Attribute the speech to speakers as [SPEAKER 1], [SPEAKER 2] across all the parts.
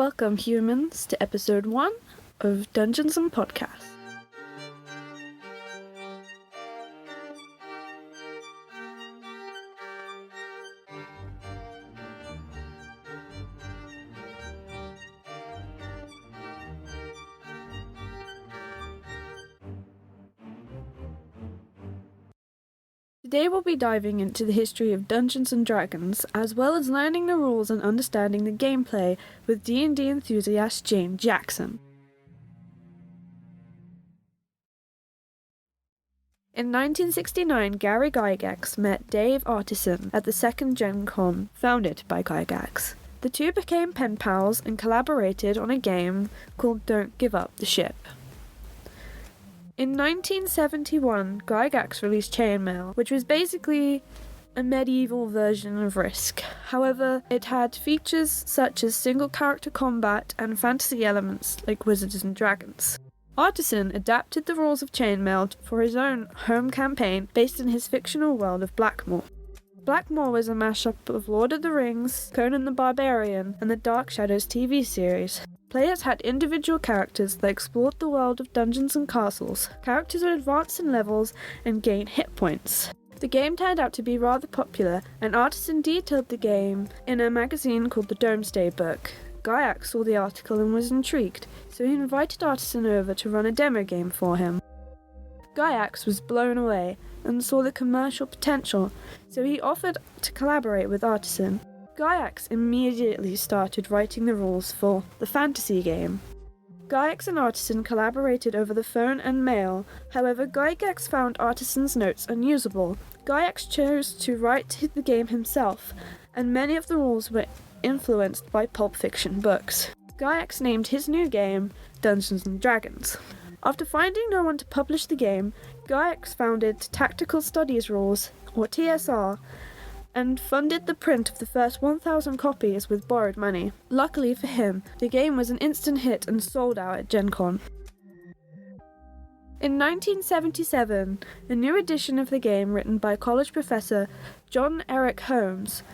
[SPEAKER 1] Welcome, humans, to episode 1 of Dungeons and Podcasts. Today we'll be diving into the history of Dungeons & Dragons, as well as learning the rules and understanding the gameplay with D&D enthusiast Jane Jackson. In 1969, Gary Gygax met Dave Artisan at the second Gen Con, founded by Gygax. The two became pen pals and collaborated on a game called Don't Give Up the Ship. In 1971, Gygax released Chainmail, which was basically a medieval version of Risk. However, it had features such as single-character combat and fantasy elements like Wizards and Dragons. Artisan adapted the rules of Chainmail for his own home campaign based in his fictional world of Blackmoor. Blackmoor was a mashup of Lord of the Rings, Conan the Barbarian, and the Dark Shadows TV series. Players had individual characters that explored the world of dungeons and castles. Characters would advance in levels and gain hit points. The game turned out to be rather popular, and Artisan detailed the game in a magazine called the Domesday Book. Gygax saw the article and was intrigued, so he invited Artisan over to run a demo game for him. Gygax was blown away and saw the commercial potential, so he offered to collaborate with Artisan. Gygax immediately started writing the rules for the fantasy game. Gygax and Artisan collaborated over the phone and mail, however Gygax found Artisan's notes unusable. Gygax chose to write the game himself, and many of the rules were influenced by pulp fiction books. Gygax named his new game Dungeons & Dragons. After finding no one to publish the game, Gygax founded Tactical Studies Rules, or TSR, and funded the print of the first 1,000 copies with borrowed money. Luckily for him, the game was an instant hit and sold out at Gen Con. In 1977, a new edition of the game written by college professor John Eric Holmes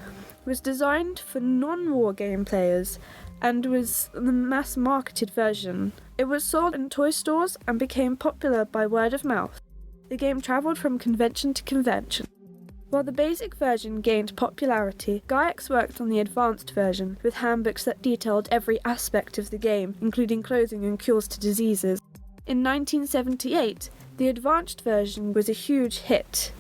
[SPEAKER 1] was designed for non-war game players and was the mass-marketed version. It was sold in toy stores and became popular by word of mouth. The game travelled from convention to convention. While the basic version gained popularity, Gygax worked on the advanced version, with handbooks that detailed every aspect of the game, including clothing and cures to diseases. In 1978, the advanced version was a huge hit.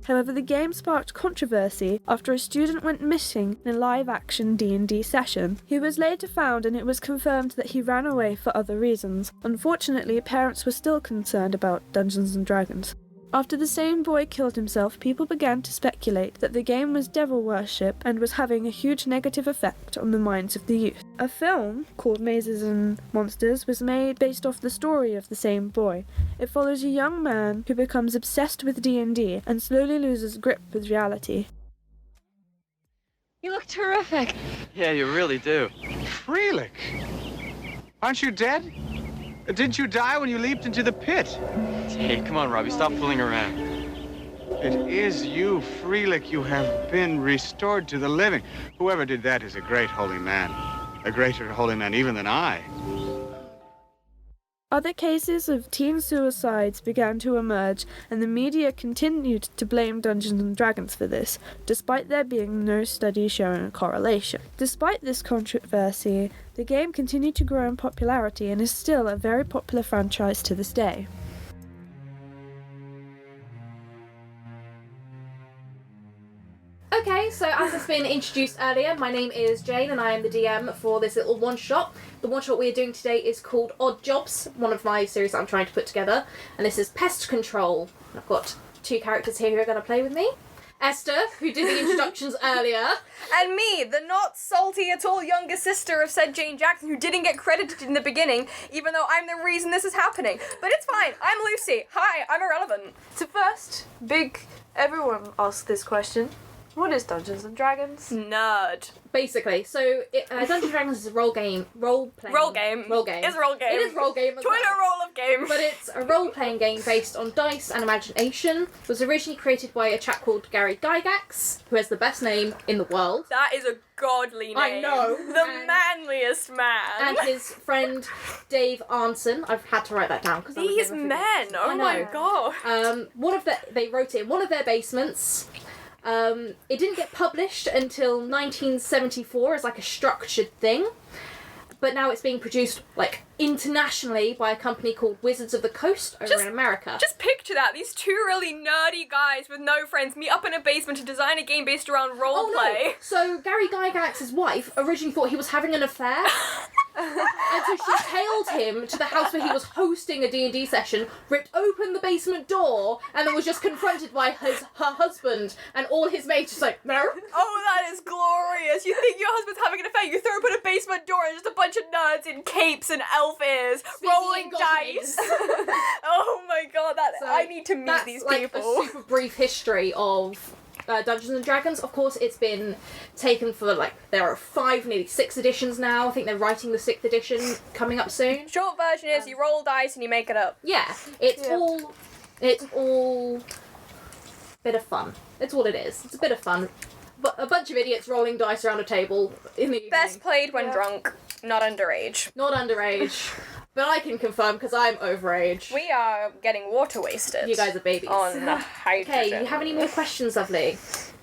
[SPEAKER 1] However, the game sparked controversy after a student went missing in a live-action D&D session. He was later found and it was confirmed that he ran away for other reasons. Unfortunately, parents were still concerned about Dungeons & Dragons. After the same boy killed himself, people began to speculate that the game was devil worship and was having a huge negative effect on the minds of the youth. A film called Mazes and Monsters was made based off the story of the same boy. It follows a young man who becomes obsessed with D&D and slowly loses grip with reality.
[SPEAKER 2] You look terrific.
[SPEAKER 3] Yeah, you really do.
[SPEAKER 4] Freelik! Aren't you dead? Didn't you die when you leaped into the pit?
[SPEAKER 3] Hey, come on, Robbie, stop fooling around.
[SPEAKER 4] It is you, Freelik. You have been restored to the living. Whoever did that is a great holy man. A greater holy man even than I.
[SPEAKER 1] Other cases of teen suicides began to emerge, and the media continued to blame Dungeons & Dragons for this, despite there being no study showing a correlation. Despite this controversy, the game continued to grow in popularity and is still a very popular franchise to this day.
[SPEAKER 2] Okay, so as has been introduced earlier, my name is Jane and I am the DM for this little one-shot. The one-shot we are doing today is called Odd Jobs, one of my series that I'm trying to put together, and this is Pest Control. I've got two characters here who are going to play with me. Esther, who did the introductions earlier.
[SPEAKER 5] And me, the not salty at all younger sister of said Jane Jackson, who didn't get credited in the beginning, even though I'm the reason this is happening. But it's fine, I'm Lucy. Hi, I'm irrelevant. So first, everyone asks this question.
[SPEAKER 1] What is Dungeons and Dragons?
[SPEAKER 5] Nerd.
[SPEAKER 2] Basically, so Dungeons and Dragons is a role game.
[SPEAKER 5] It's a role game.
[SPEAKER 2] It is role game. As
[SPEAKER 5] Toilet
[SPEAKER 2] well.
[SPEAKER 5] roll of game.
[SPEAKER 2] But it's a role-playing game based on dice and imagination. It was originally created by a chap called Gary Gygax, who has the best name in the world,
[SPEAKER 5] That is a godly name.
[SPEAKER 2] I know.
[SPEAKER 5] The
[SPEAKER 2] And-
[SPEAKER 5] manliest man.
[SPEAKER 2] and his friend Dave Arnson. I've had to write that down because
[SPEAKER 5] These men. Oh
[SPEAKER 2] I
[SPEAKER 5] my
[SPEAKER 2] know.
[SPEAKER 5] god.
[SPEAKER 2] They wrote it in one of their basements. It didn't get published until 1974 as like a structured thing, but now it's being produced like internationally by a company called Wizards of the Coast over in America.
[SPEAKER 5] Just picture that. These two really nerdy guys with no friends meet up in a basement to design a game based around roleplay.
[SPEAKER 2] No! So Gary Gygax's wife originally thought he was having an affair. And so she tailed him to the house where he was hosting a D&D session, ripped open the basement door, and then was just confronted by her husband and all his mates just like, no.
[SPEAKER 5] Oh, that is glorious. You think your husband's having an affair, you throw open a basement door and just a bunch of nerds in capes and elf ears rolling
[SPEAKER 2] in goblins.
[SPEAKER 5] dice. Oh my god,
[SPEAKER 2] So
[SPEAKER 5] I need to meet
[SPEAKER 2] that's
[SPEAKER 5] these
[SPEAKER 2] like
[SPEAKER 5] people.
[SPEAKER 2] a super brief history of Dungeons and Dragons. Of course, it's been taken for there are 5, nearly 6 editions now. I think they're writing the 6th edition coming up soon.
[SPEAKER 5] Short version is you roll dice and you make it up.
[SPEAKER 2] Yeah, it's all bit of fun. It's all it is. It's a bit of fun. But a bunch of idiots rolling dice around a table in the evening.
[SPEAKER 5] Best played when drunk, not underage.
[SPEAKER 2] Not underage, but I can confirm because I'm overage.
[SPEAKER 5] We are getting water wasted.
[SPEAKER 2] You guys are babies.
[SPEAKER 5] On hydrogen.
[SPEAKER 2] Okay, you have any more questions, lovely?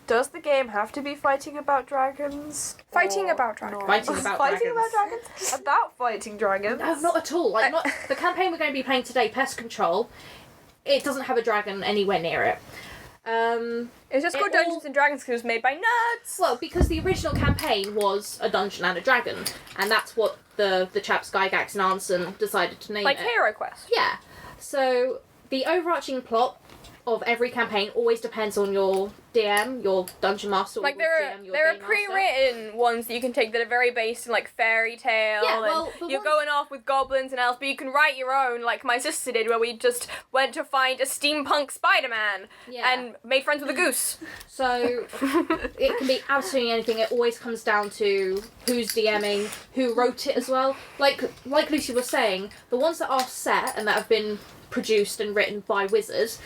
[SPEAKER 1] Does the game have to be fighting about dragons?
[SPEAKER 5] Fighting
[SPEAKER 1] Or
[SPEAKER 5] about dragons.
[SPEAKER 1] not?
[SPEAKER 2] Fighting about
[SPEAKER 1] Fighting
[SPEAKER 2] dragons.
[SPEAKER 1] about dragons? About fighting dragons?
[SPEAKER 2] No, not at all. Like, not the campaign we're going to be playing today, Pest Control. It doesn't have a dragon anywhere near it.
[SPEAKER 5] It's just called
[SPEAKER 2] It all-
[SPEAKER 5] Dungeons and Dragons because it was made by nerds.
[SPEAKER 2] Well, because the original campaign was a dungeon and a dragon, and that's what the chaps Gygax and Arnson decided to name
[SPEAKER 5] Like
[SPEAKER 2] it.
[SPEAKER 5] Hero Quest.
[SPEAKER 2] Yeah. So the overarching plot of every campaign always depends on your DM, your dungeon master, or
[SPEAKER 5] Like
[SPEAKER 2] your
[SPEAKER 5] there
[SPEAKER 2] DM,
[SPEAKER 5] are
[SPEAKER 2] your
[SPEAKER 5] there are
[SPEAKER 2] game master.
[SPEAKER 5] pre-written ones that you can take that are very based in like fairy tale
[SPEAKER 2] Yeah, well,
[SPEAKER 5] and
[SPEAKER 2] the
[SPEAKER 5] you're
[SPEAKER 2] ones-
[SPEAKER 5] going off with goblins and elves, but you can write your own like my sister did where we just went to find a steampunk Spider-Man
[SPEAKER 2] Yeah.
[SPEAKER 5] and made friends with a goose.
[SPEAKER 2] So it can be absolutely anything. It always comes down to who's DMing, who wrote it as well. Like Lucy was saying, the ones that are set and that have been produced and written by wizards,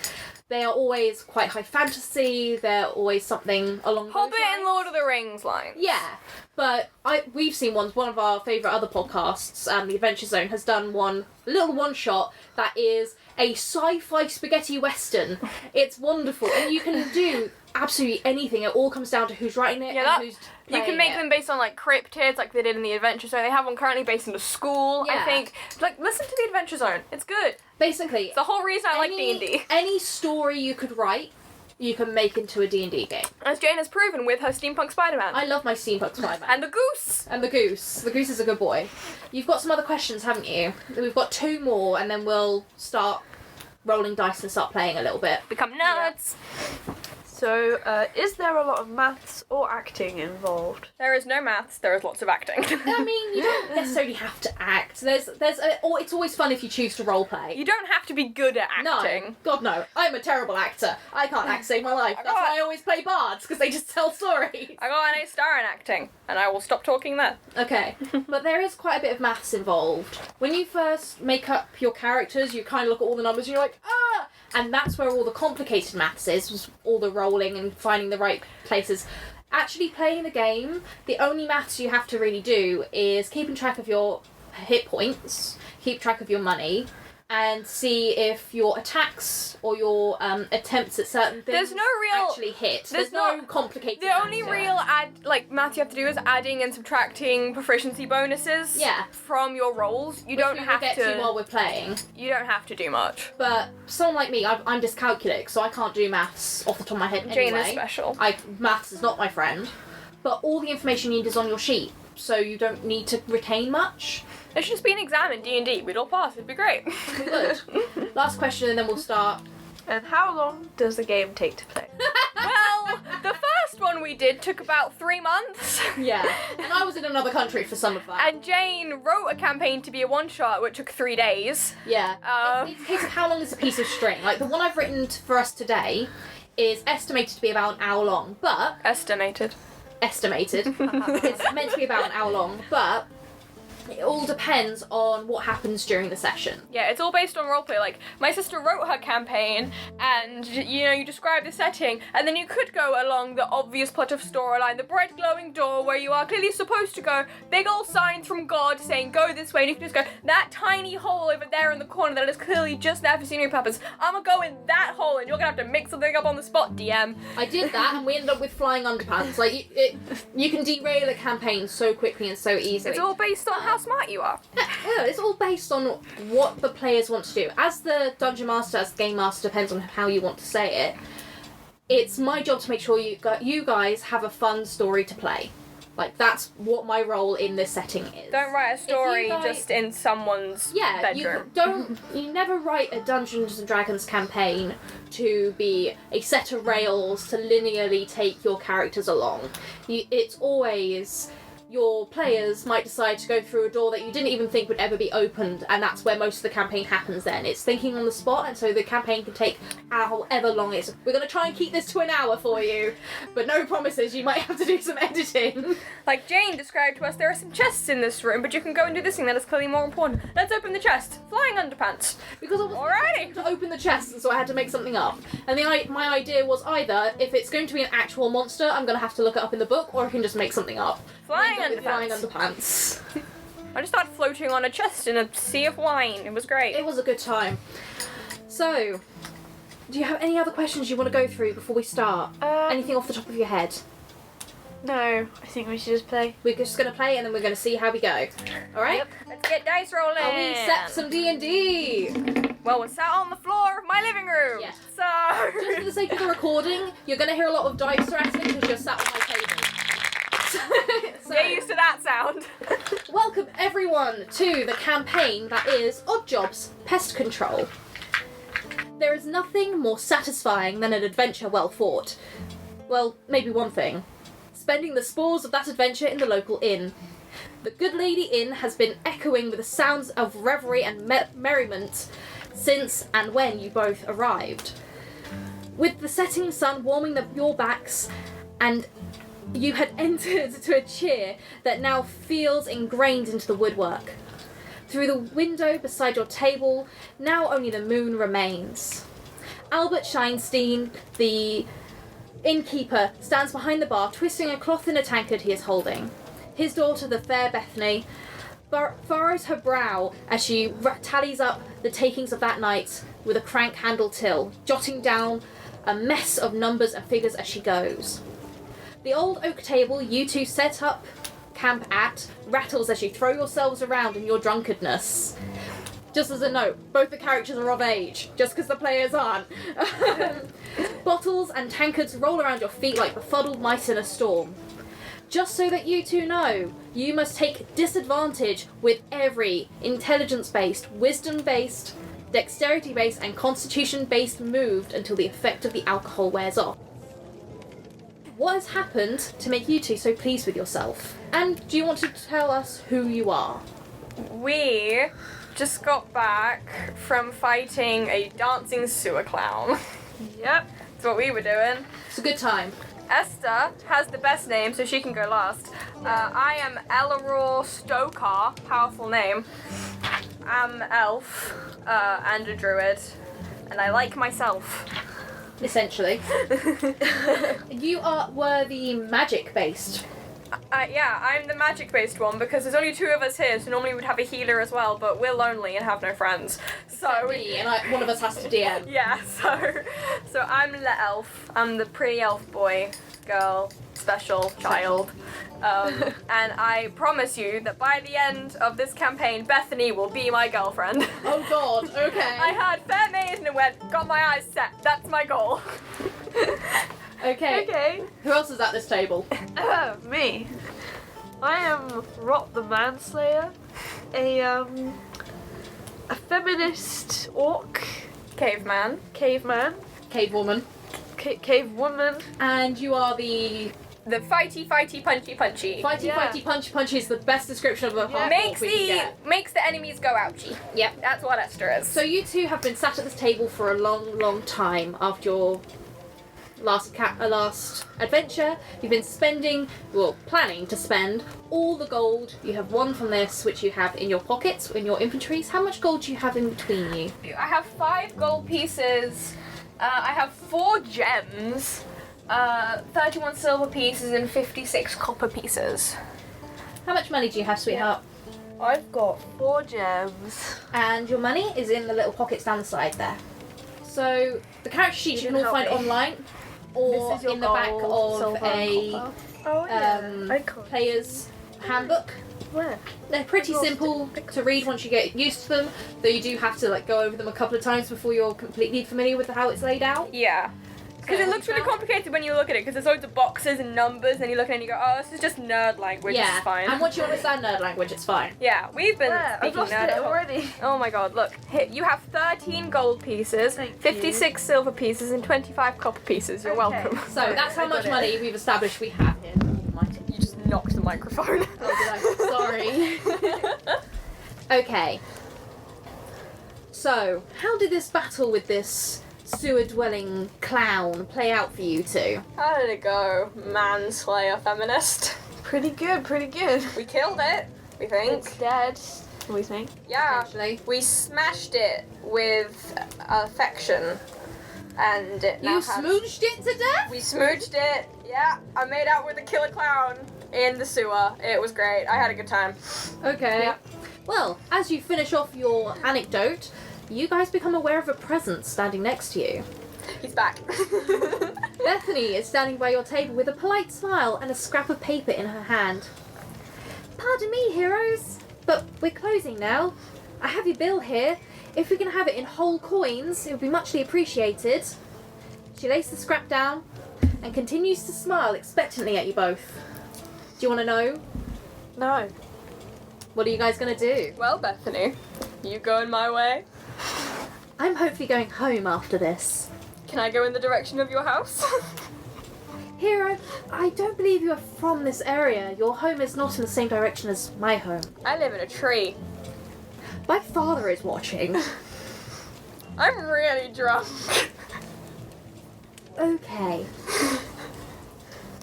[SPEAKER 2] they are always quite high fantasy. They're always something along those
[SPEAKER 5] Hobbit
[SPEAKER 2] lines.
[SPEAKER 5] and Lord of the Rings line.
[SPEAKER 2] Yeah, but we've seen ones. One of our favourite other podcasts, The Adventure Zone, has done a little one shot that is a sci-fi spaghetti western. It's wonderful, and you can do absolutely anything. It all comes down to who's writing it
[SPEAKER 5] Yeah,
[SPEAKER 2] and who's
[SPEAKER 5] you can
[SPEAKER 2] playing
[SPEAKER 5] make
[SPEAKER 2] it.
[SPEAKER 5] them based on like cryptids, like they did in the Adventure Zone. They have one currently based in a school. I
[SPEAKER 2] Yeah.
[SPEAKER 5] think. Like, listen to the Adventure Zone. It's good.
[SPEAKER 2] Basically,
[SPEAKER 5] It's the whole reason I like D&D.
[SPEAKER 2] Any story you could write, you can make into a D&D game.
[SPEAKER 5] As Jane has proven with her steampunk Spider-Man.
[SPEAKER 2] I love my steampunk Spider-Man.
[SPEAKER 5] And the goose.
[SPEAKER 2] And the goose. The goose is a good boy. You've got some other questions, haven't you? We've got 2 more, and then we'll start rolling dice and start playing a little bit.
[SPEAKER 5] Become nerds.
[SPEAKER 1] So, is there a lot of maths or acting involved?
[SPEAKER 5] There is no maths, there is lots of acting.
[SPEAKER 2] I mean, you don't necessarily have to act. It's always fun if you choose to roleplay.
[SPEAKER 5] You don't have to be good at
[SPEAKER 2] No,
[SPEAKER 5] acting.
[SPEAKER 2] God no. I'm a terrible actor. I can't act to save my life. That's why I always play bards, because they just tell stories.
[SPEAKER 5] I got an A-star in acting, and I will stop talking there.
[SPEAKER 2] Okay, but there is quite a bit of maths involved. When you first make up your characters, you kind of look at all the numbers and you're like, ah! And that's where all the complicated maths is, was all the rolling and finding the right places. Actually playing the game, the only maths you have to really do is keeping track of your hit points, keep track of your money, and see if your attacks or your attempts at certain things
[SPEAKER 5] There's no real-
[SPEAKER 2] actually hit.
[SPEAKER 5] there's
[SPEAKER 2] no
[SPEAKER 5] not-
[SPEAKER 2] complicated
[SPEAKER 5] The
[SPEAKER 2] maths
[SPEAKER 5] only
[SPEAKER 2] to it.
[SPEAKER 5] real math you have to do is adding and subtracting proficiency bonuses
[SPEAKER 2] Yeah.
[SPEAKER 5] from your rolls. You
[SPEAKER 2] Which
[SPEAKER 5] don't
[SPEAKER 2] we will
[SPEAKER 5] have
[SPEAKER 2] get to while we're playing.
[SPEAKER 5] You don't have to do much.
[SPEAKER 2] But someone like me, I'm dyscalculic, so I can't do maths off the top of my head
[SPEAKER 5] Jane
[SPEAKER 2] anyway.
[SPEAKER 5] is special.
[SPEAKER 2] Maths is not my friend. But all the information you need is on your sheet, so you don't need to retain much.
[SPEAKER 5] It should just be an exam in D&D. We'd all pass. It'd be great.
[SPEAKER 2] We would. Last question, and then we'll start.
[SPEAKER 1] And how long does the game take to play?
[SPEAKER 5] Well, the first one we did took about 3 months.
[SPEAKER 2] Yeah. And I was in another country for some of that.
[SPEAKER 5] And Jane wrote a campaign to be a one-shot, which took 3 days.
[SPEAKER 2] Yeah.
[SPEAKER 5] Um,
[SPEAKER 2] It's a case of how long is a piece of string. Like, the one I've written for us today is estimated to be about an hour long, but
[SPEAKER 5] Estimated.
[SPEAKER 2] estimated. It's meant to be about an hour long, but it all depends on what happens during the session.
[SPEAKER 5] Yeah, it's all based on roleplay. Like, my sister wrote her campaign, and, you know, you describe the setting, and then you could go along the obvious plot of storyline, the bright glowing door where you are clearly supposed to go, big old signs from God saying go this way, and you can just go, that tiny hole over there in the corner that is clearly just there for scenery purposes, I'm gonna go in that hole, and you're gonna have to make something up on the spot, DM.
[SPEAKER 2] I did that, and we ended up with flying underpants. Like, you can derail a campaign so quickly and so easily.
[SPEAKER 5] It's all based on how smart you are.
[SPEAKER 2] Well, it's all based on what the players want to do. As the dungeon master, as the game master, depends on how you want to say it. It's my job to make sure you guys have a fun story to play. Like, that's what my role in this setting is.
[SPEAKER 5] Don't write a story
[SPEAKER 2] guys-
[SPEAKER 5] just in someone's bedroom.
[SPEAKER 2] You never write a Dungeons and Dragons campaign to be a set of rails to linearly take your characters along. It's always your players might decide to go through a door that you didn't even think would ever be opened, and that's where most of the campaign happens then. It's thinking on the spot, and so the campaign can take however long it is. We're going to try and keep this to an hour for you, but no promises, you might have to do some editing.
[SPEAKER 5] Like Jane described to us, there are some chests in this room, but you can go and do this thing that is clearly more important. Let's open the chest. Flying underpants.
[SPEAKER 2] Because I wasn't
[SPEAKER 5] Alrighty.
[SPEAKER 2] expecting to open the chest, and so I had to make something up. And my idea was either, if it's going to be an actual monster, I'm going to have to look it up in the book, or I can just make something up.
[SPEAKER 5] Flying
[SPEAKER 2] With flying
[SPEAKER 5] underpants.
[SPEAKER 2] underpants.
[SPEAKER 5] I just started floating on a chest in a sea of wine. It was great.
[SPEAKER 2] It was a good time. So, do you have any other questions you want to go through before we start? Anything off the top of your head?
[SPEAKER 1] No, I think we should just play.
[SPEAKER 2] We're just going to play and then we're going to see how we go. Alright?
[SPEAKER 5] Let's get dice rolling.
[SPEAKER 2] Are we set for some D&D?
[SPEAKER 5] Well, we're sat on the floor of my living room.
[SPEAKER 2] Yeah.
[SPEAKER 5] So.
[SPEAKER 2] Just for the sake of the recording, you're going to hear a lot of dice rattling because you're sat on my table. So,
[SPEAKER 5] Get used to that sound.
[SPEAKER 2] welcome everyone to the campaign that is Odd Jobs Pest Control. There is nothing more satisfying than an adventure well fought. Well, maybe one thing. Spending the spoils of that adventure in the local inn. The Good Lady Inn has been echoing with the sounds of revelry and merriment since and when you both arrived. With the setting sun warming your backs, and you had entered to a cheer that now feels ingrained into the woodwork. Through the window beside your table, now only the moon remains. Albert Scheinstein, the innkeeper, stands behind the bar, twisting a cloth in a tankard he is holding. His daughter, the fair Bethany, furrows her brow as she tallies up the takings of that night with a crank-handled till, jotting down a mess of numbers and figures as she goes. The old oak table you two set up camp at rattles as you throw yourselves around in your drunkenness. Just as a note, both the characters are of age, just because the players aren't. Bottles and tankards roll around your feet like befuddled mice in a storm. Just so that you two know, you must take disadvantage with every intelligence-based, wisdom-based, dexterity-based, and constitution-based move until the effect of the alcohol wears off. What has happened to make you two so pleased with yourself? And do you want to tell us who you are?
[SPEAKER 5] We just got back from fighting a dancing sewer clown.
[SPEAKER 1] Yep.
[SPEAKER 5] That's what we were doing.
[SPEAKER 2] It's a good time.
[SPEAKER 5] Esther has the best name, so she can go last. I am Eloror Stokar, powerful name. I'm elf and a druid, and I like myself.
[SPEAKER 2] Essentially. You were the magic-based.
[SPEAKER 5] Yeah, I'm the magic-based one because there's only two of us here, so normally we'd have a healer as well, but we're lonely and have no friends. So
[SPEAKER 2] Me, and one of us has to DM.
[SPEAKER 5] yeah, so I'm the elf. I'm the pretty elf boy, girl, special child. And I promise you that by the end of this campaign, Bethany will be my girlfriend.
[SPEAKER 2] Oh god, okay.
[SPEAKER 5] I heard fair maiden and went, got my eyes set. That's my goal.
[SPEAKER 2] Okay.
[SPEAKER 1] Okay.
[SPEAKER 2] Who else is at this table?
[SPEAKER 1] Me. I am Rot the Manslayer, a feminist orc,
[SPEAKER 5] Caveman.
[SPEAKER 1] caveman,
[SPEAKER 2] Cave woman.
[SPEAKER 1] cave woman.
[SPEAKER 2] And you are the
[SPEAKER 5] The fighty, punchy.
[SPEAKER 2] fighty,
[SPEAKER 1] Yeah.
[SPEAKER 2] fighty, punchy is the best description of a half
[SPEAKER 5] Makes
[SPEAKER 2] orc we can get.
[SPEAKER 5] makes the enemies go ouchie.
[SPEAKER 2] Yep.
[SPEAKER 5] That's what Esther is.
[SPEAKER 2] So you two have been sat at this table for a long, long time after your last adventure, you've been planning to spend all the gold you have won from this, which you have in your pockets, in your inventories. How much gold do you have in between you?
[SPEAKER 5] I have 5 gold pieces. I have 4 gems, 31 silver pieces, and 56 copper pieces.
[SPEAKER 2] How much money do you have, sweetheart?
[SPEAKER 1] I've got 4 gems.
[SPEAKER 2] And your money is in the little pockets down the side there. So the character sheets you can all find online or
[SPEAKER 1] This is your
[SPEAKER 2] in the back
[SPEAKER 1] gold,
[SPEAKER 2] of
[SPEAKER 1] silver, and
[SPEAKER 2] a
[SPEAKER 1] copper. Oh yeah. Icon.
[SPEAKER 2] player's handbook.
[SPEAKER 1] Where?
[SPEAKER 2] They're pretty
[SPEAKER 1] Lost
[SPEAKER 2] simple
[SPEAKER 1] it.
[SPEAKER 2] to read once you get used to them, though you do have to like go over them a couple of times before you're completely familiar with how it's laid out.
[SPEAKER 5] Yeah. Because
[SPEAKER 2] So
[SPEAKER 5] it looks really
[SPEAKER 2] now-
[SPEAKER 5] complicated when you look at it, because there's loads of boxes and numbers, and then you look at it and you go, oh, this is just nerd language, this
[SPEAKER 2] Yeah,
[SPEAKER 5] is fine.
[SPEAKER 2] and once you understand nerd language, it's fine.
[SPEAKER 5] Yeah, we've been
[SPEAKER 1] Where? I've
[SPEAKER 5] speaking
[SPEAKER 1] lost
[SPEAKER 5] nerd.
[SPEAKER 1] it already.
[SPEAKER 5] Oh my god, look. Here, you have 13 gold pieces,
[SPEAKER 1] Thank you.
[SPEAKER 5] 56 silver pieces, and 25 copper pieces. You're
[SPEAKER 1] Okay.
[SPEAKER 5] welcome.
[SPEAKER 2] So that's how
[SPEAKER 1] I got
[SPEAKER 2] much
[SPEAKER 1] it.
[SPEAKER 2] money we've established we have here. Almighty.
[SPEAKER 5] You just knocked the microphone.
[SPEAKER 2] Oh, did I? Sorry. Okay. So, how did this battle with this sewer-dwelling clown play out for you two?
[SPEAKER 5] How did it go, manslayer feminist?
[SPEAKER 1] Pretty good, pretty good.
[SPEAKER 5] We killed it, we think.
[SPEAKER 1] It's dead. We think.
[SPEAKER 5] Yeah,
[SPEAKER 2] Potentially.
[SPEAKER 5] we smashed it with affection, and it now
[SPEAKER 2] You
[SPEAKER 5] has-
[SPEAKER 2] smooched it to death?
[SPEAKER 5] We smooched it. Yeah, I made out with a killer clown in the sewer. It was great. I had a good time.
[SPEAKER 2] Okay.
[SPEAKER 5] Yeah.
[SPEAKER 2] Well, as you finish off your anecdote, you guys become aware of a presence standing next to you.
[SPEAKER 5] He's back.
[SPEAKER 2] Bethany is standing by your table with a polite smile and a scrap of paper in her hand. Pardon me, heroes, but we're closing now. I have your bill here. If we can have it in whole coins, it would be muchly appreciated. She lays the scrap down and continues to smile expectantly at you both. Do you want to know?
[SPEAKER 1] No.
[SPEAKER 2] What are you guys going to do?
[SPEAKER 5] Well, Bethany, you going my way?
[SPEAKER 2] I'm hopefully going home after this.
[SPEAKER 5] Can I go in the direction of your house?
[SPEAKER 2] Hero, I don't believe you are from this area. Your home is not in the same direction as my home.
[SPEAKER 5] I live in a tree.
[SPEAKER 2] My father is watching.
[SPEAKER 5] I'm really drunk.
[SPEAKER 2] Okay.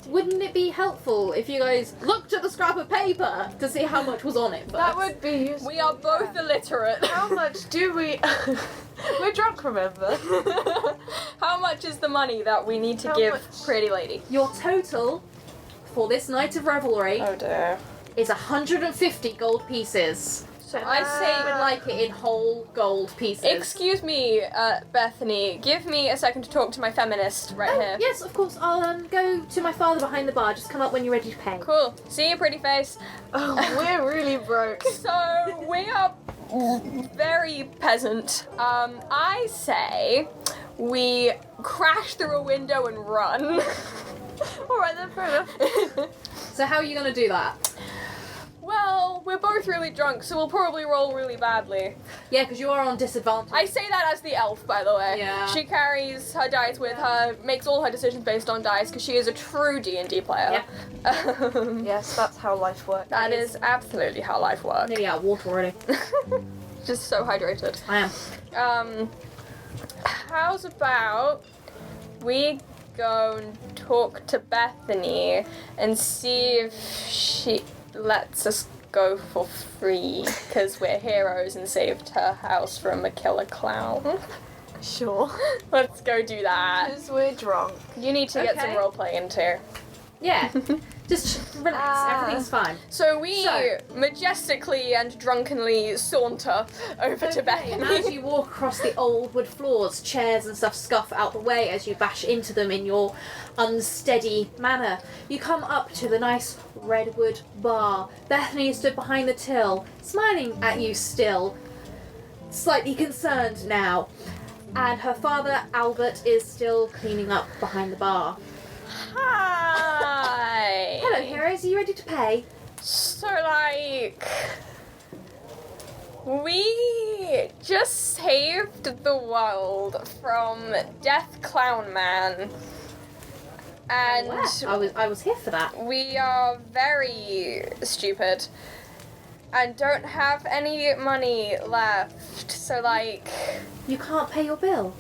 [SPEAKER 2] Wouldn't it be helpful if you guys looked at the scrap of paper to see how much was on it first?
[SPEAKER 1] That would be useful.
[SPEAKER 5] We are both illiterate.
[SPEAKER 1] How much do we? We're drunk, remember?
[SPEAKER 5] How much is the money that we need to
[SPEAKER 1] How
[SPEAKER 5] give
[SPEAKER 1] much?
[SPEAKER 5] Pretty Lady?
[SPEAKER 2] Your total for this night of revelry
[SPEAKER 5] Oh dear.
[SPEAKER 2] is 150 gold pieces.
[SPEAKER 1] So
[SPEAKER 5] I'd say-
[SPEAKER 2] I would like it in whole gold pieces.
[SPEAKER 5] Excuse me, Bethany. Give me a second to talk to my feminist right
[SPEAKER 2] Oh,
[SPEAKER 5] here.
[SPEAKER 2] yes, of course. I'll go to my father behind the bar. Just come up when you're ready to pay.
[SPEAKER 5] Cool. See you, pretty face.
[SPEAKER 1] Oh, we're really broke.
[SPEAKER 5] So we are very peasant. I say we crash through a window and run.
[SPEAKER 1] Alright then, fair enough.
[SPEAKER 2] So how are you going to do that?
[SPEAKER 5] Well, we're both really drunk, so we'll probably roll really badly.
[SPEAKER 2] Yeah, because you are on disadvantage.
[SPEAKER 5] I say that as the elf, by the way.
[SPEAKER 2] Yeah.
[SPEAKER 5] She carries her dice with her, makes all her decisions based on dice, because she is a true D&D player.
[SPEAKER 1] Yes, that's how life works.
[SPEAKER 5] That is absolutely how life works.
[SPEAKER 2] Nearly out of water already.
[SPEAKER 5] Just so hydrated.
[SPEAKER 2] I am.
[SPEAKER 5] How's about we go and talk to Bethany and see if she lets us go for free because we're heroes and saved her house from a killer clown.
[SPEAKER 1] Sure.
[SPEAKER 5] Let's go do that.
[SPEAKER 1] Because we're drunk.
[SPEAKER 5] You need to get some
[SPEAKER 2] Okay.
[SPEAKER 5] roleplay into here.
[SPEAKER 2] Yeah. Just relax. Everything's fine.
[SPEAKER 5] So we
[SPEAKER 2] So-
[SPEAKER 5] majestically and drunkenly saunter over to
[SPEAKER 2] Okay, and
[SPEAKER 5] Bethany.
[SPEAKER 2] as you walk across the old wood floors, chairs and stuff scuff out the way as you bash into them in your unsteady manner. You come up to the nice redwood bar. Bethany stood behind the till, smiling at you still, slightly concerned now. And her father, Albert, is still cleaning up behind the bar.
[SPEAKER 5] Hi.
[SPEAKER 2] Hello, heroes. Are you ready to pay?
[SPEAKER 5] So, like, we just saved the world from Death Clown Man. And
[SPEAKER 2] Wow, I was here for that.
[SPEAKER 5] we are very stupid and don't have any money left. So, like,
[SPEAKER 2] You can't pay your bill.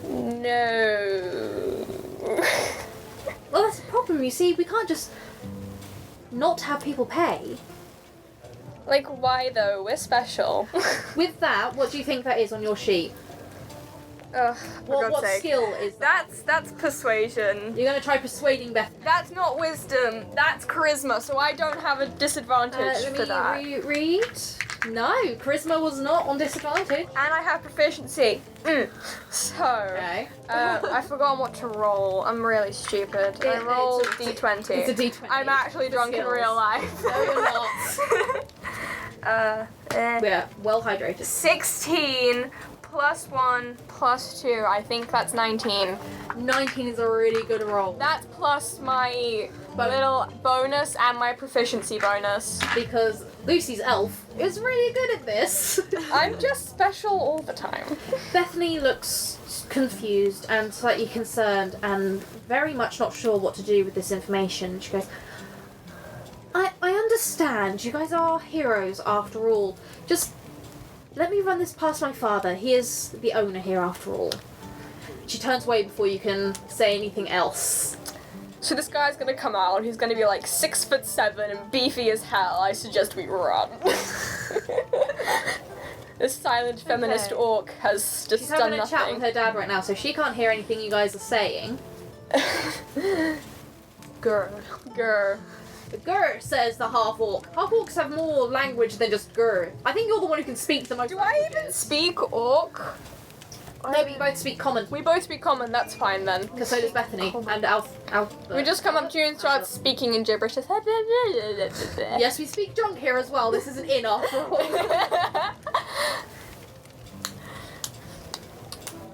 [SPEAKER 5] no.
[SPEAKER 2] Well, that's the problem. You see, we can't just not have people pay.
[SPEAKER 5] Like, why though? We're special.
[SPEAKER 2] With that, what do you think that is on your sheet?
[SPEAKER 5] Ugh, for
[SPEAKER 2] What
[SPEAKER 5] God's sake.
[SPEAKER 2] skill is that?
[SPEAKER 5] That's persuasion.
[SPEAKER 2] You're gonna try persuading Beth.
[SPEAKER 5] That's not wisdom. That's charisma. So I don't have a disadvantage
[SPEAKER 2] Let
[SPEAKER 5] for that.
[SPEAKER 2] me read. No, charisma was not on disadvantage.
[SPEAKER 5] And I have proficiency. So,
[SPEAKER 2] Okay.
[SPEAKER 5] I've forgotten what to roll. I'm really stupid. I
[SPEAKER 2] It-
[SPEAKER 5] rolled
[SPEAKER 2] it's a-
[SPEAKER 5] D20.
[SPEAKER 2] It's a D20.
[SPEAKER 5] I'm actually
[SPEAKER 2] The
[SPEAKER 5] drunk in
[SPEAKER 2] skills.
[SPEAKER 5] real life.
[SPEAKER 2] No, you're not. We're well hydrated.
[SPEAKER 5] 16 plus 1 plus 2. I think that's 19.
[SPEAKER 2] 19 is a really good roll.
[SPEAKER 5] That's plus my
[SPEAKER 2] Bonus.
[SPEAKER 5] little bonus and my proficiency bonus.
[SPEAKER 2] Because Lucy's elf is really good at this.
[SPEAKER 5] I'm just special all the time.
[SPEAKER 2] Bethany looks confused and slightly concerned and very much not sure what to do with this information. She goes, I understand. You guys are heroes after all. Just let me run this past my father. He is the owner here after all. She turns away before you can say anything else.
[SPEAKER 5] So this guy's gonna come out and he's gonna be like 6'7" and beefy as hell. I suggest we run. This silent feminist
[SPEAKER 1] Okay.
[SPEAKER 5] orc has just
[SPEAKER 2] She's
[SPEAKER 5] done
[SPEAKER 2] having a chat with
[SPEAKER 5] nothing.
[SPEAKER 2] her dad right now, so she can't hear anything you guys are saying.
[SPEAKER 1] Grr.
[SPEAKER 5] Grr.
[SPEAKER 2] Grr, says the half-orc. Half-orcs have more language than just grr. I think you're the one who can speak the most
[SPEAKER 5] Do I even
[SPEAKER 2] languages.
[SPEAKER 5] speak orc?
[SPEAKER 2] No, but you both speak common.
[SPEAKER 5] We both speak common, that's fine then.
[SPEAKER 2] Because so does Bethany and Alf.
[SPEAKER 5] We just come up to you and start speaking in gibberish.
[SPEAKER 2] Yes, we speak drunk here as well. This is an inn after all.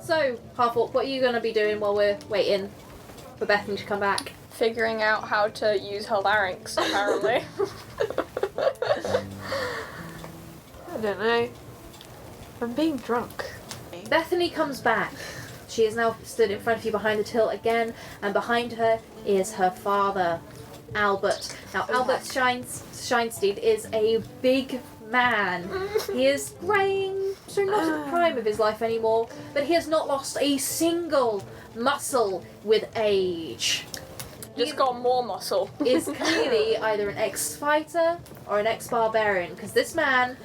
[SPEAKER 2] So, half-orc, what are you going to be doing while we're waiting for Bethany to come back?
[SPEAKER 5] Figuring out how to use her larynx, apparently.
[SPEAKER 1] I don't know. I'm being drunk.
[SPEAKER 2] Bethany comes back. She is now stood in front of you behind the till again, and behind her is her father, Albert. Now, Albert Scheinstein is a big man. He is greying, so not at the prime of his life anymore, but he has not lost a single muscle with age.
[SPEAKER 5] Just got more muscle.
[SPEAKER 2] Is clearly either an ex-fighter or an ex-barbarian, because this man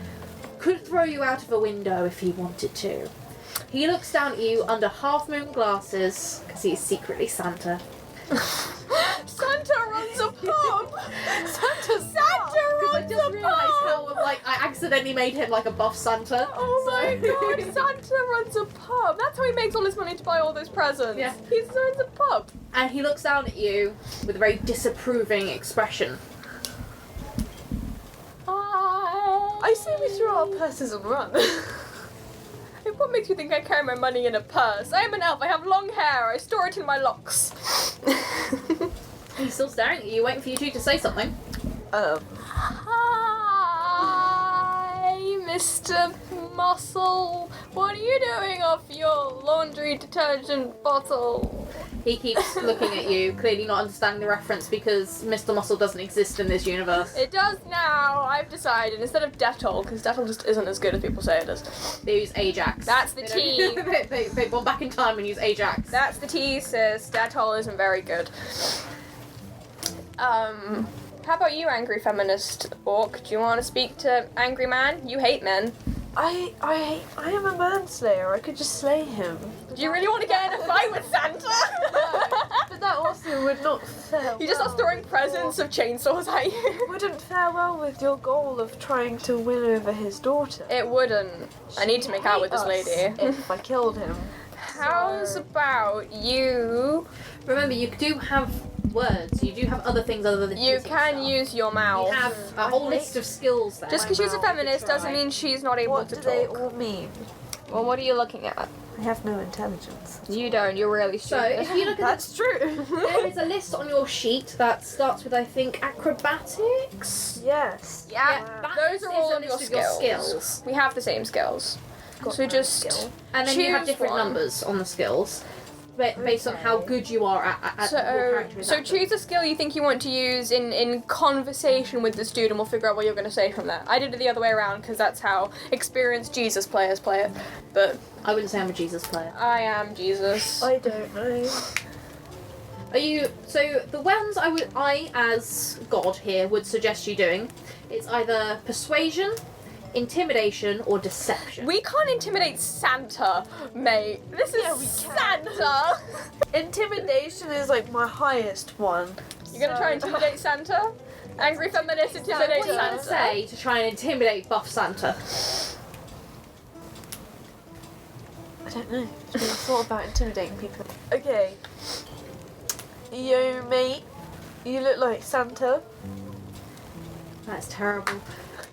[SPEAKER 2] could throw you out of a window if he wanted to. He looks down at you under half-moon glasses, because he is secretly Santa.
[SPEAKER 5] Santa runs a pub! Santa
[SPEAKER 2] Because I
[SPEAKER 5] runs
[SPEAKER 2] just
[SPEAKER 5] a
[SPEAKER 2] realised
[SPEAKER 5] pub!
[SPEAKER 2] how, I accidentally made him like a buff Santa.
[SPEAKER 5] Oh my
[SPEAKER 2] so-
[SPEAKER 5] god, Santa runs a pub! That's how he makes all his money to buy all those presents.
[SPEAKER 2] Yeah.
[SPEAKER 5] He runs a pub.
[SPEAKER 2] And he looks down at you with a very disapproving expression.
[SPEAKER 1] I say we throw our purses and run.
[SPEAKER 5] What makes you think I carry my money in a purse? I am an elf, I have long hair, I store it in my locks.
[SPEAKER 2] He's still staring at you, waiting for you two to say something.
[SPEAKER 5] Hi, Mr. Muscle. What are you doing off your laundry detergent bottle?
[SPEAKER 2] He keeps looking at you, clearly not understanding the reference because Mr. Muscle doesn't exist in this universe.
[SPEAKER 5] It does now, I've decided. Instead of Dettol, because Dettol just isn't as good as people say it is.
[SPEAKER 2] They use Ajax.
[SPEAKER 5] That's the
[SPEAKER 2] They don't- they gone back in time and use Ajax.
[SPEAKER 5] That's the tea, sis. Dettol isn't very good. How about you, angry feminist orc? Do you want to speak to angry man? You hate men.
[SPEAKER 1] I am a manslayer. I could just slay him.
[SPEAKER 5] Do you really want to get in a fight with Santa?
[SPEAKER 1] But that also would not fare
[SPEAKER 5] He just starts
[SPEAKER 1] well
[SPEAKER 5] throwing presents of chainsaws at you.
[SPEAKER 1] Wouldn't fare well with your goal of trying to win over his daughter.
[SPEAKER 5] It wouldn't. I need to make out with this
[SPEAKER 1] Hate us
[SPEAKER 5] lady.
[SPEAKER 1] If I killed him.
[SPEAKER 5] How's about you?
[SPEAKER 2] Remember, you do have words. You do have other things other than
[SPEAKER 5] You
[SPEAKER 2] using
[SPEAKER 5] can
[SPEAKER 2] stuff.
[SPEAKER 5] use your mouth.
[SPEAKER 2] You have a whole list of skills there.
[SPEAKER 5] Just because she's a
[SPEAKER 1] mouth.
[SPEAKER 5] feminist doesn't mean she's not able
[SPEAKER 1] What
[SPEAKER 5] to
[SPEAKER 1] do
[SPEAKER 5] talk.
[SPEAKER 1] they all mean?
[SPEAKER 5] Well, what are you looking at?
[SPEAKER 1] I have no intelligence.
[SPEAKER 5] You don't. You're really
[SPEAKER 2] So,
[SPEAKER 5] stupid.
[SPEAKER 2] if you look at
[SPEAKER 1] That's true.
[SPEAKER 2] there is a list on your sheet that starts with, I think, acrobatics.
[SPEAKER 1] Yes.
[SPEAKER 5] Yeah,
[SPEAKER 2] That
[SPEAKER 5] those are
[SPEAKER 2] is
[SPEAKER 5] all
[SPEAKER 2] a
[SPEAKER 5] of your
[SPEAKER 2] list of your
[SPEAKER 5] skills.
[SPEAKER 2] skills.
[SPEAKER 5] We have the same skills.
[SPEAKER 1] Got
[SPEAKER 5] So
[SPEAKER 1] no
[SPEAKER 5] just
[SPEAKER 1] skill.
[SPEAKER 2] And then you have
[SPEAKER 5] choose
[SPEAKER 2] different
[SPEAKER 5] one.
[SPEAKER 2] numbers on the skills, based on how good you are at your
[SPEAKER 5] So,
[SPEAKER 2] character is
[SPEAKER 5] so
[SPEAKER 2] at.
[SPEAKER 5] choose a skill you think you want to use in conversation with the student. We'll figure out what you're going to say from there. I did it the other way around because that's how experienced Jesus players play it. But
[SPEAKER 2] I wouldn't say I'm a Jesus player.
[SPEAKER 5] I am Jesus.
[SPEAKER 1] I don't know.
[SPEAKER 2] Are you so the ones I as God here would suggest you doing? It's either persuasion, intimidation, or deception.
[SPEAKER 5] We can't intimidate Santa, mate. This is Santa.
[SPEAKER 1] Intimidation is like my highest one.
[SPEAKER 5] You're gonna try and intimidate Santa? Angry feminist intimidate
[SPEAKER 2] What are you gonna
[SPEAKER 5] Santa.
[SPEAKER 2] say to try and intimidate buff Santa?
[SPEAKER 1] I don't know. I've never thought about intimidating people. Okay. Yo, mate. You look like Santa.
[SPEAKER 2] That's terrible.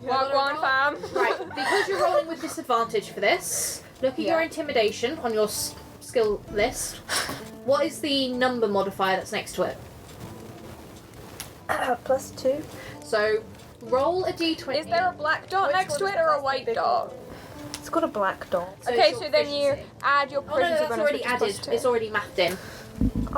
[SPEAKER 5] Wagwan fam.
[SPEAKER 2] Right, because you're rolling with disadvantage for this, look at your intimidation on your skill list. What is the number modifier that's next to it?
[SPEAKER 1] +2.
[SPEAKER 2] So, roll a d20.
[SPEAKER 5] Is there a black dot
[SPEAKER 1] Which
[SPEAKER 5] next to
[SPEAKER 1] one
[SPEAKER 5] it
[SPEAKER 1] is
[SPEAKER 5] or a
[SPEAKER 1] the
[SPEAKER 5] white
[SPEAKER 1] big
[SPEAKER 5] dot?
[SPEAKER 1] It's got a black dot.
[SPEAKER 5] Okay,
[SPEAKER 2] it's
[SPEAKER 5] so
[SPEAKER 2] your
[SPEAKER 5] then you
[SPEAKER 2] efficiency.
[SPEAKER 5] add your
[SPEAKER 2] Oh no,
[SPEAKER 5] proficiency
[SPEAKER 2] that's
[SPEAKER 5] bonus,
[SPEAKER 2] already
[SPEAKER 5] which is
[SPEAKER 2] added.
[SPEAKER 5] +2.
[SPEAKER 2] It's already mathed in.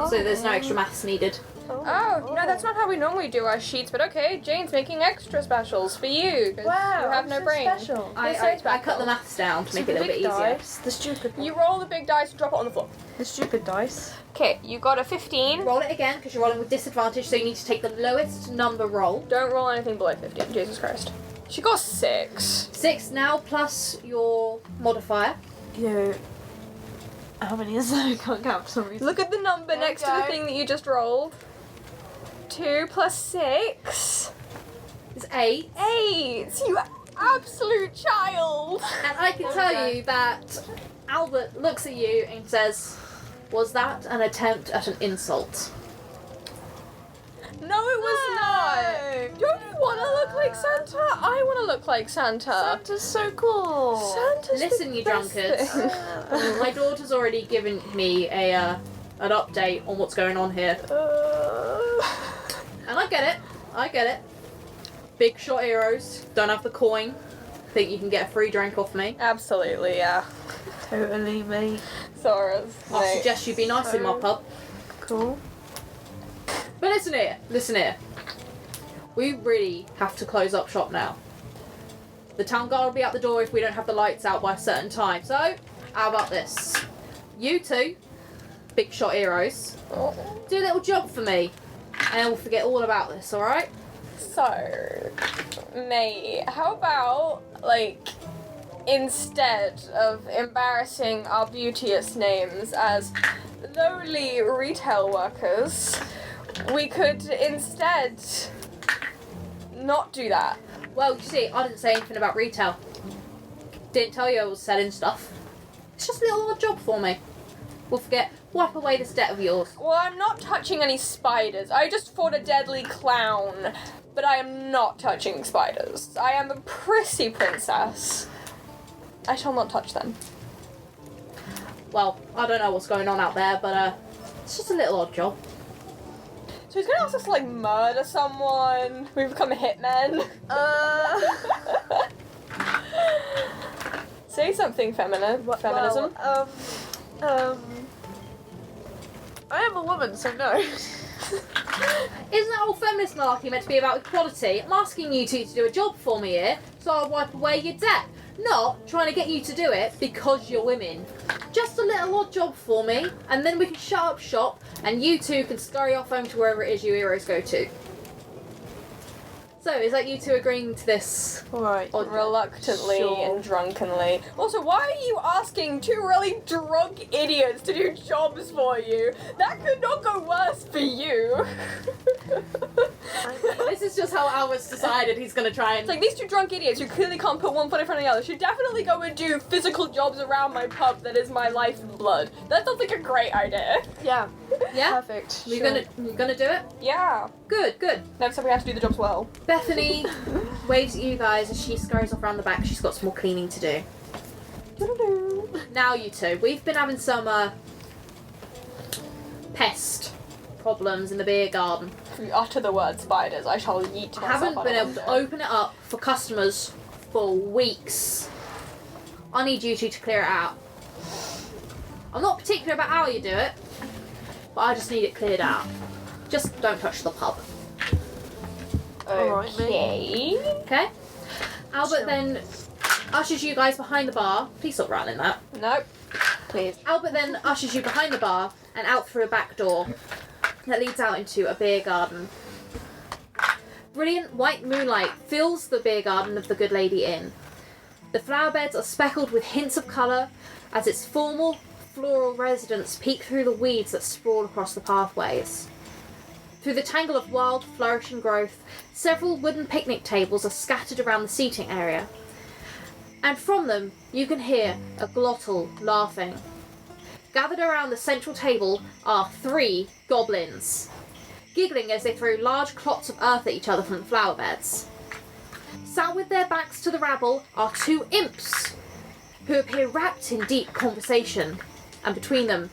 [SPEAKER 2] So there's no extra maths needed.
[SPEAKER 5] Oh, no, that's not how we normally do our sheets, but okay, Jane's making extra specials for you, 'cause
[SPEAKER 1] Wow,
[SPEAKER 5] you have
[SPEAKER 1] I'm
[SPEAKER 5] no
[SPEAKER 1] so
[SPEAKER 5] brain.
[SPEAKER 1] special.
[SPEAKER 2] I cut the maths down to make it a little bit easier.
[SPEAKER 1] Dice, the stupid one.
[SPEAKER 5] You roll the big dice, drop it on the floor.
[SPEAKER 1] The stupid dice.
[SPEAKER 5] Okay, you got a 15.
[SPEAKER 2] Roll it again because you're rolling with disadvantage, so you need to take the lowest number roll.
[SPEAKER 5] Don't roll anything below 15, Jesus Christ. She got 6.
[SPEAKER 2] 6 now plus your modifier.
[SPEAKER 1] Yo. How many is that? I can't count for some reason.
[SPEAKER 5] Look at the number
[SPEAKER 1] There
[SPEAKER 5] next
[SPEAKER 1] we
[SPEAKER 5] to the
[SPEAKER 1] go.
[SPEAKER 5] thing that you just rolled. 2 plus 6.
[SPEAKER 2] It's 8.
[SPEAKER 5] 8! You absolute child!
[SPEAKER 2] And I can tell you that Albert looks at you and says, "Was that an attempt at an insult?"
[SPEAKER 5] No, it was not! Don't you want to look like Santa? I want to look like Santa.
[SPEAKER 1] Santa's so cool.
[SPEAKER 5] Santa's
[SPEAKER 2] Listen,
[SPEAKER 5] the
[SPEAKER 2] you
[SPEAKER 5] best
[SPEAKER 2] drunkards.
[SPEAKER 5] thing.
[SPEAKER 2] My daughter's already given me an update on what's going on here. And I get it. Big shot heroes, don't have the coin. Think you can get a free drink off me.
[SPEAKER 5] Absolutely, yeah.
[SPEAKER 1] Totally, mate.
[SPEAKER 5] Sora's.
[SPEAKER 2] I suggest you be nice in my pub.
[SPEAKER 1] Cool.
[SPEAKER 2] But listen here. We really have to close up shop now. The town guard will be out the door if we don't have the lights out by a certain time. So, how about this? You two, big shot heroes, do a little job for me, and we'll forget all about this, alright?
[SPEAKER 5] So, mate, how about, like, instead of embarrassing our beauteous names as lowly retail workers, we could instead not do that.
[SPEAKER 2] Well, you see, I didn't say anything about retail. Didn't tell you I was selling stuff. It's just a little odd job for me. We'll wipe away this debt of yours.
[SPEAKER 5] Well, I'm not touching any spiders. I just fought a deadly clown, but I am not touching spiders. I am a prissy princess. I shall not touch them.
[SPEAKER 2] Well, I don't know what's going on out there, but it's just a little odd job.
[SPEAKER 5] So he's gonna ask us to, like, murder someone. We become hitmen. Say something feminism.
[SPEAKER 1] Well, I am a woman, so no.
[SPEAKER 2] Isn't that whole feminist malarkey meant to be about equality? I'm asking you two to do a job for me here, so I'll wipe away your debt. Not trying to get you to do it because you're women. Just a little odd job for me, and then we can shut up shop, and you two can scurry off home to wherever it is you heroes go to. So, is that you two agreeing to this?
[SPEAKER 1] Alright.
[SPEAKER 5] Reluctantly
[SPEAKER 1] Sure.
[SPEAKER 5] and drunkenly. Also, why are you asking two really drunk idiots to do jobs for you? That could not go worse for you.
[SPEAKER 2] This is just how Albert's decided he's gonna try and...
[SPEAKER 5] It's like these two drunk idiots who clearly can't put one foot in front of the other should definitely go and do physical jobs around my pub that is my life and blood. That sounds like a great idea.
[SPEAKER 1] Yeah.
[SPEAKER 2] Yeah?
[SPEAKER 1] Perfect.
[SPEAKER 2] You're gonna do it?
[SPEAKER 5] Yeah.
[SPEAKER 2] Good, good.
[SPEAKER 5] Next time we have to do the jobs well.
[SPEAKER 2] Bethany waves at you guys as she scurries off around the back. She's got some more cleaning to do. Now you two, we've been having some pest problems in the beer garden.
[SPEAKER 5] If you utter the word spiders, I shall yeet
[SPEAKER 2] I
[SPEAKER 5] myself
[SPEAKER 2] haven't
[SPEAKER 5] out
[SPEAKER 2] been
[SPEAKER 5] a
[SPEAKER 2] able to
[SPEAKER 5] window.
[SPEAKER 2] open it up for customers for weeks. I need you two to clear it out. I'm not particular about how you do it, but I just need it cleared out. Just don't touch the pub.
[SPEAKER 1] Alright, mate.
[SPEAKER 5] Okay.
[SPEAKER 2] Okay? Albert
[SPEAKER 1] Sure.
[SPEAKER 2] then ushers you guys behind the bar. Please stop rattling that.
[SPEAKER 5] Nope.
[SPEAKER 1] Please.
[SPEAKER 2] Albert then ushers you behind the bar and out through a back door. that leads out into a beer garden. Brilliant white moonlight fills the beer garden of the Good Lady Inn. The flower beds are speckled with hints of colour as its formal floral residents peek through the weeds that sprawl across the pathways. Through the tangle of wild, flourishing growth, several wooden picnic tables are scattered around the seating area, and from them you can hear a glottal laughing. Gathered around the central table are 3 goblins, giggling as they throw large clots of earth at each other from the flower beds. Sat with their backs to the rabble are 2 imps, who appear wrapped in deep conversation, and between them